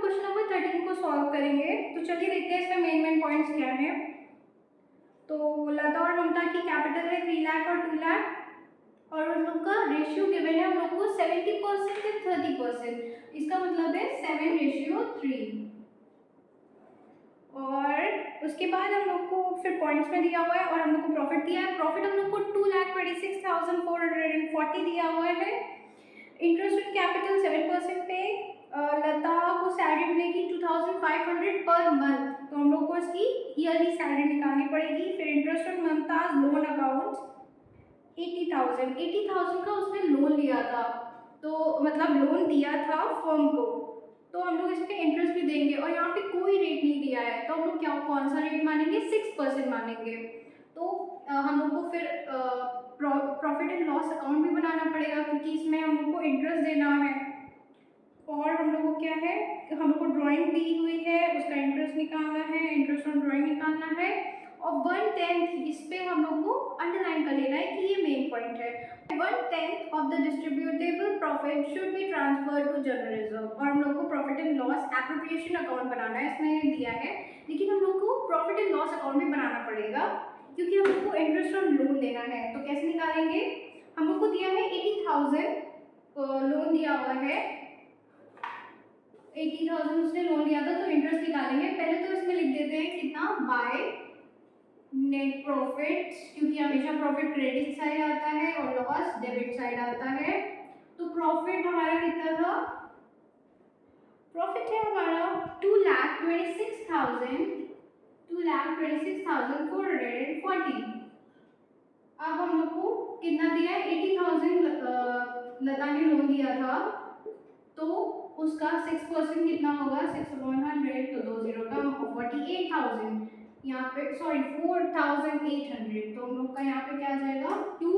Question number 13 को solve करेंगे। तो चलिए देखते हैं इसमें मेन पॉइंट्स क्या हैं। तो लता और ममता की कैपिटल है 3 लाख और 2 लाख और उन लोग का रेशियो गिवन है हम लोग को 70% एंड 30%। इसका मतलब है 7:3। और उसके बाद हम लोग को फिर पॉइंट्स में दिया हुआ है और हम लोग को प्रॉफिट दिया है। प्रॉफिट हम लोग को 2,26,440 दिया हुआ है। इंटरेस्ट ऑन कैपिटल 7% पे लता को सैलरी मिलेगी 2,500 पर मंथ, तो हम लोग को इसकी ईयरली सैलरी निकालनी पड़ेगी। फिर interest on Mumtaz loan account 80,000 का उसने लोन लिया था, तो मतलब लोन दिया था फर्म को, तो हम लोग इस पे इंटरेस्ट भी देंगे और यहाँ पे कोई रेट नहीं दिया है, तो हम लोग क्या कौन सा रेट मानेंगे 6% मानेंगे। तो हम लोग को फिर प्रॉफिट एंड लॉस अकाउंट भी बनाना पड़ेगा क्योंकि इसमें हम लोग को इंटरेस्ट देना है। और हम लोग को क्या है, हम लोग को ड्राइंग दी हुई है, उसका इंटरेस्ट निकालना है, इंटरेस्ट ऑन ड्राइंग निकालना है और 1/10 इस पे हम लोग को अंडरलाइन कर लेना है कि ये मेन पॉइंट है। 1/10 of the distributable profit should be transferred to general reserve. और हम लोग को profit and loss appropriation account बनाना है, इसमें दिया है, लेकिन हम लोग को प्रॉफिट एंड लॉस अकाउंट भी बनाना पड़ेगा क्योंकि हम लोग को इंटरेस्ट ऑन लोन देना है। तो कैसे निकालेंगे, हम लोग को दिया है 80,000 लोन दिया हुआ है, 80,000 उसने लोन लिया था, तो इंटरेस्ट निकालेंगे। पहले तो इसमें लिख देते हैं कितना, बाय नेट प्रॉफिट, क्योंकि हमेशा प्रॉफिट क्रेडिट साइड आता है और लॉस डेबिट साइड आता है। तो प्रॉफिट हमारा कितना था, प्रॉफिट है हमारा 2,26,440। अब हम लोग को कितना दिया है, 80,000 लता ने लोन दिया था, तो उसका 6% कितना होगा, 6/100, तो 2 जीरो का 48,000 यहाँ पे, सॉरी 4,800। तो हम लोग का यहाँ पे क्या आ जाएगा, टू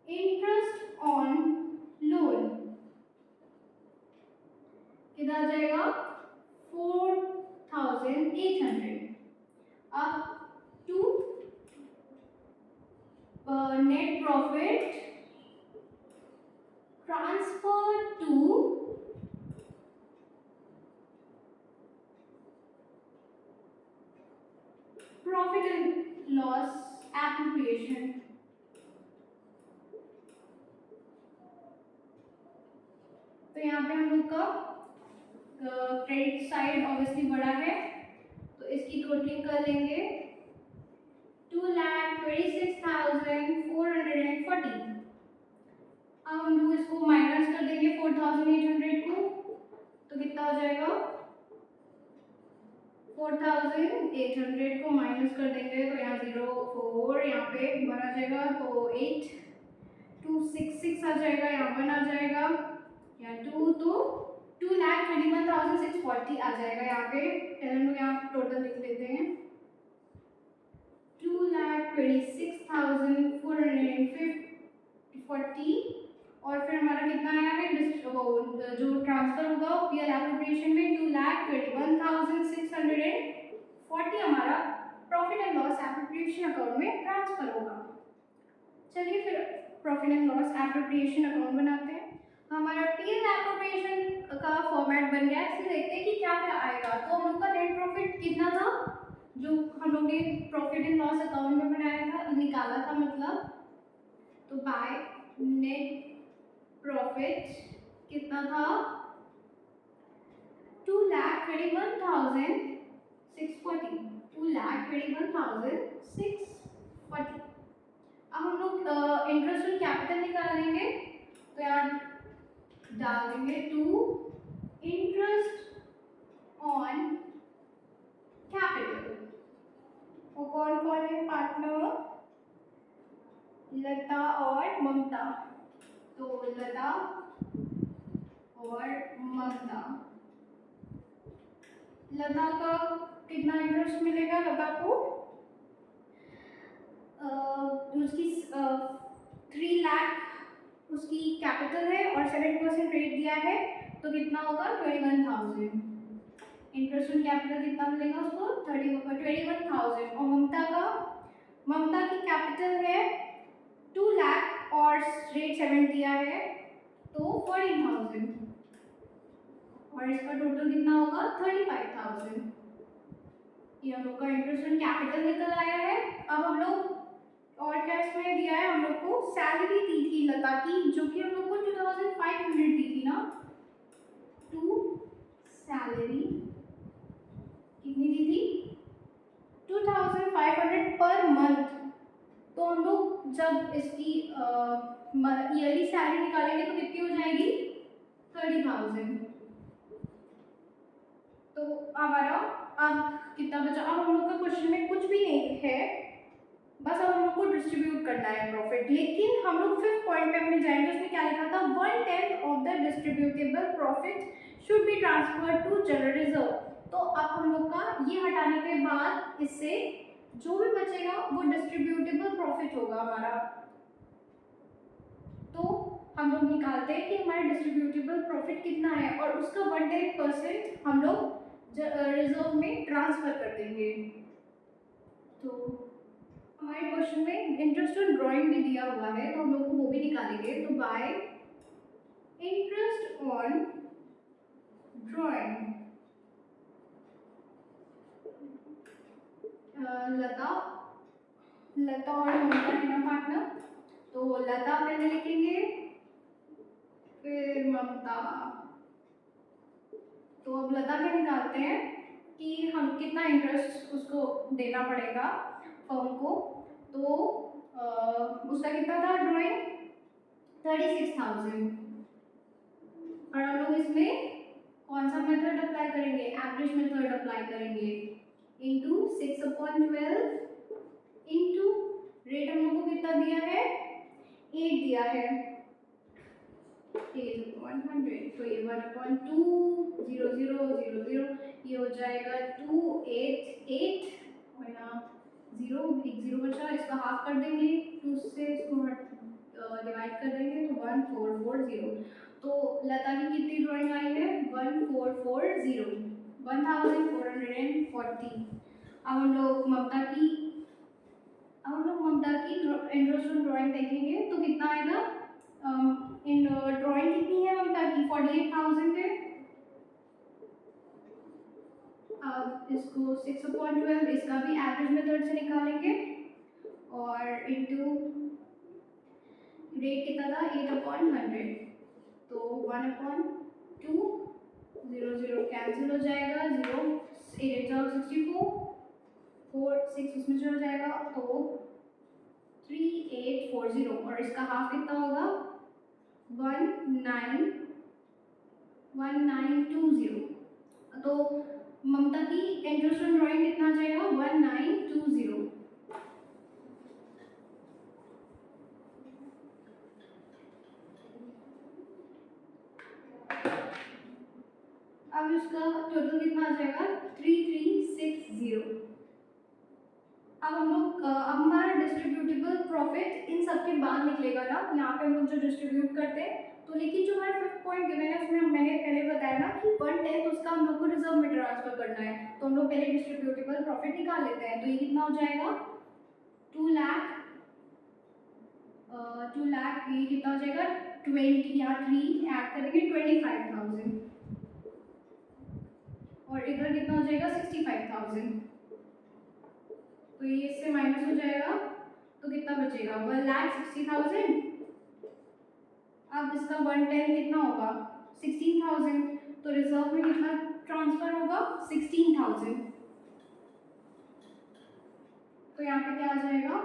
इंटरेस्ट ऑन लोन कितना आ जाएगा 4,800। अब to net profit transfer to profit and loss appropriation. तो यहाँ पे हम लोग का क्रेडिट साइड ऑब्वियसली बड़ा है, तो इसकी टोटलिंग कर लेंगे 2,26,440। अब हम लोग इसको माइनस कर देंगे 4,800 को, तो कितना हो जाएगा, 4,800 को माइनस कर देंगे तो यहाँ 0 4 यहाँ पे 1 आ जाएगा, तो 8 2 6 6 आ जाएगा, यहाँ 1 आ जाएगा, यहाँ 2, तो 2,21,640 आ जाएगा। यहाँ पे हम लोग यहाँ टोटल लिख लेते हैं 2,26,440 और फिर हमारा कितना आया है, जो ट्रांसफर होगा पीएल एप्रोप्रिएशन में 2,21,640 हमारा profit and loss appropriation account में ट्रांसफर होगा। चलिए फिर profit and loss appropriation account बनाते हैं। हमारा पीएल एप्रोप्रिएशन का फॉर्मेट बन गया, इसमें देखते हैं कि क्या क्या आएगा। तो हम लोग का नेट प्रॉफिट कितना था, जो हम लोग ने प्रॉफिट एंड लॉस अकाउंट में बनाया था, निकाला था मतलब, तो बाय नेट प्रॉफिट कितना था 2,21,640, 2,21,640। अब हम लोग इंटरेस्ट ऑन कैपिटल निकालेंगे, तो यहाँ डाल देंगे 2 इंटरेस्ट ऑन कैपिटल। वो कौन कौन है पार्टनर, लता और ममता, तो लता और ममता, लता का कितना इंटरेस्ट मिलेगा, लता को उसकी 3 लाख उसकी कैपिटल है और 7% रेट दिया है, तो कितना होगा 21,000। इंटरेस्ट ऑन कैपिटल कितना मिलेगा उसको 21,000। और ममता की कैपिटल है 2 लाख और रेट 7 दिया है, तो 14,000। और इसका टोटल कितना होगा 35,000। ये हम लोग का इंटरेस्ट ऑन कैपिटल निकल आया है। अब हम लोग और क्या इसमें दिया है, हम लोग को सैलरी दी थी लता की, जो कि हम लोग को 2500 दी थी ना, टू सैलरी कितनी दी थी 2500 पर मंथ। तो हम लोग जब इसकी ईयरली सैलरी निकालेंगे तो कितनी हो जाएगी 30,000। तो हमारा अब कितना बचा, अब हम लोग का क्वेश्चन में कुछ भी नहीं है, बस अब हम लोग को डिस्ट्रीब्यूट करना है प्रॉफिट। लेकिन हम लोग 5th पॉइंट पे अपने जाएंगे, उसमें क्या लिखा था 1/10 of the distributable profit should be transferred to general reserve. तो अब हम लोग का ये हटाने के बाद इससे जो भी बचेगा वो डिस्ट्रीब्यूटेबल प्रॉफिट होगा हमारा। तो हम लोग निकालते हैं कि हमारा डिस्ट्रीब्यूटेबल प्रॉफिट कितना है और उसका 1/10% हम लोग रिजर्व में ट्रांसफर कर देंगे। तो हमारे क्वेश्चन में इंटरेस्ट ऑन ड्राइंग भी दिया हुआ है, तो हम लोग को वो भी निकालेंगे। तो बाय इंटरेस्ट ऑन ड्राइंग लता और ममता है ना पार्टनर, तो लता पहले लिखेंगे फिर ममता। तो अब लता के निकालते हैं कि हम कितना इंटरेस्ट उसको देना पड़ेगा फर्म को। तो उसका कितना था ड्राइंग 36,000। और हम लोग इसमें कौन सा मेथड अप्लाई करेंगे, एवरेज मेथड अप्लाई करेंगे, इंटू 6/12 इंटू रेट हम लोग को कितना दिया है 8 दिया है 8/100। तो ये 1/2 0 0 0 0 ये हो जाएगा 288 और यहाँ 0 एक 0 बचा, इसका हाफ कर देंगे 2 से, इसको डिवाइड कर देंगे तो 1440। तो लता की कितनी ड्राइंग आई है 1440 1440। अब हम लोग ममता की इंटरेस्ट ऑन ड्राइंग देखेंगे तो कितना आएगा। इन ड्राइंग कितनी है ममता की 48,000 है। अब इसको 6/12 इसका भी एवरेज मेथड से निकालेंगे और इंटू रेट कितना था 8/100। तो 1/2 0 0 कैंसिल हो जाएगा, 0 8 64 4 6 इसमें चला जाएगा तो 3840। और इसका हाफ कितना होगा 1920। तो ममता की इंटरेस्ट ऑन ड्राइंग कितना आ जाएगा 1920। अब इसका टोटल कितना आ जाएगा 3360। अब हम लोग अब हमारा डिस्ट्रीब्यूटेबल प्रॉफिट इन सब के बाद निकलेगा ना, यहाँ पे हम लोग जो डिस्ट्रीब्यूट करते हैं। तो लेकिन जो हमारा 5th पॉइंट गिवन है उसमें मैंने पहले बताया ना कि 1/10 उसका हम लोग को रिजर्व में ट्रांसफर करना है। तो हम लोग पहले डिस्ट्रीब्यूटेबल प्रॉफिट निकाल लेते हैं। तो ये कितना हो जाएगा 2 लाख ये कितना हो जाएगा 20 या 3 ऐड करेंगे 25,000 और इधर कितना हो जाएगा 65,000। तो ये इससे माइनस हो जाएगा तो कितना बचेगा 1,60,000। अब इसका 1/10 कितना होगा 16,000। तो रिजर्व में कितना ट्रांसफर होगा 16,000। तो यहाँ पे क्या आ जाएगा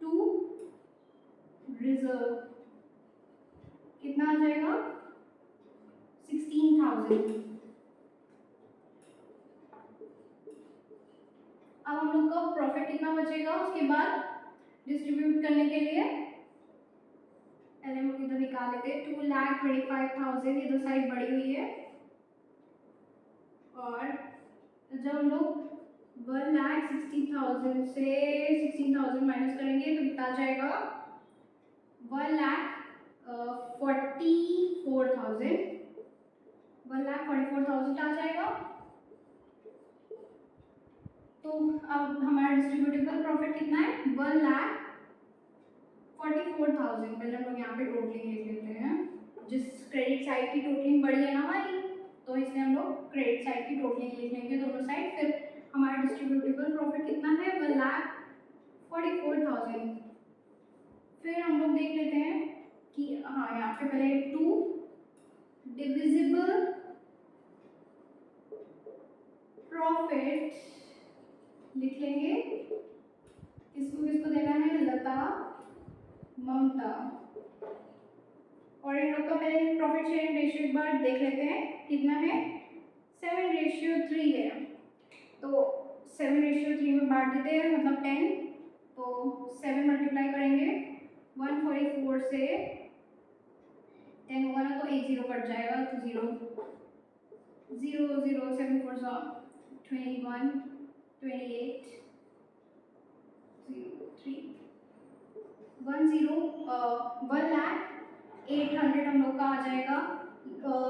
टू रिजर्व कितना आ जाएगा 16,000। अब हम लोग का प्रॉफिट कितना बचेगा उसके बाद डिस्ट्रीब्यूट करने के लिए। पहले हम लोग इधर निकाल लेते हैं 2,25,000 इधर साइड बढ़ी हुई है और जब हम लोग 1,60,000 से 16,000 माइनस करेंगे तो कितना आ जाएगा 1,44,000 आ जाएगा। तो अब हमारा डिस्ट्रीब्यूटेबल प्रॉफिट कितना है 1,44,000। पहले हम लोग यहाँ पे टोटलिंग लिख लेते हैं, जिस क्रेडिट साइड की टोटलिंग बढ़ी है ना हमारी, तो इसलिए हम लोग क्रेडिट साइड की टोटलिंग लिख लेंगे दोनों साइड। फिर हमारा डिस्ट्रीब्यूटेबल प्रॉफिट कितना है, 1,44,000। फिर हम लोग देख लेते हैं कि हाँ यहाँ पे पहले 2 डिविजिबल प्रॉफिट लिख लेंगे। किसको किसको देना है, लता, ममता। और इन लोग का पहले प्रॉफिट शेयरिंग रेशियो एक बार देख लेते हैं कितना है, 7:3 है। तो 7:3 में बांट देते हैं, मतलब 10। तो 7 मल्टीप्लाई करेंगे 144 से, 10 होगा ना तो एक 0 कट जाएगा, तो 0 0 0 7 4 21 28 0 3 1 0 1,08,000 हम लोग का आ जाएगा।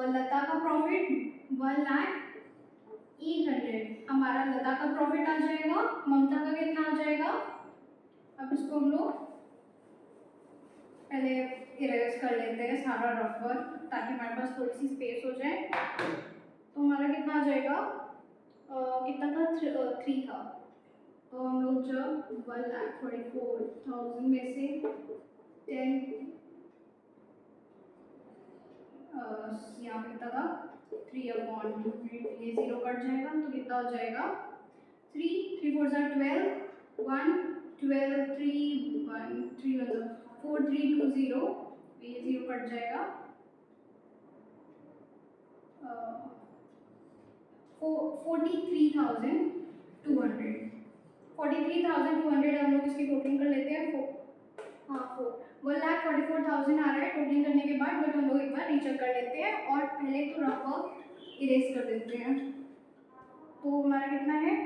लता का प्रॉफिट 1,08,000 हमारा लता का प्रॉफिट आ जाएगा। ममता का कितना आ जाएगा, अब इसको हम लोग पहले इरेज कर लेते हैं सारा रफ वर्क, ताकि हमारे पास थोड़ी सी स्पेस हो जाए। तो हमारा कितना आ जाएगा, कितना था, 3 था। तो हम लोग जब 1,44,000 में से 10 यहाँ पे कितना था, 3/100, ये 0 कट जाएगा तो कितना हो जाएगा, 3 3 4 12 1 12 3 1 3 4 3 2 0, ये 0 कट जाएगा। 43,200 हम लोग इसकी टोटलिंग कर लेते हैं। 1,44,000 आ रहा है टोटलिंग करने के बाद, बट हम लोग एक बार रीचेक कर लेते हैं और पहले तो रफ वर्क इरेज कर देते हैं। तो हमारा कितना है,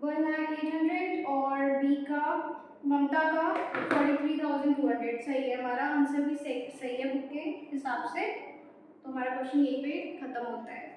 1,08,000 और बी का, ममता का 43,200 सही है। हमारा आंसर भी सही है बुक के हिसाब से। तो हमारा क्वेश्चन यहीं पे खत्म होता है।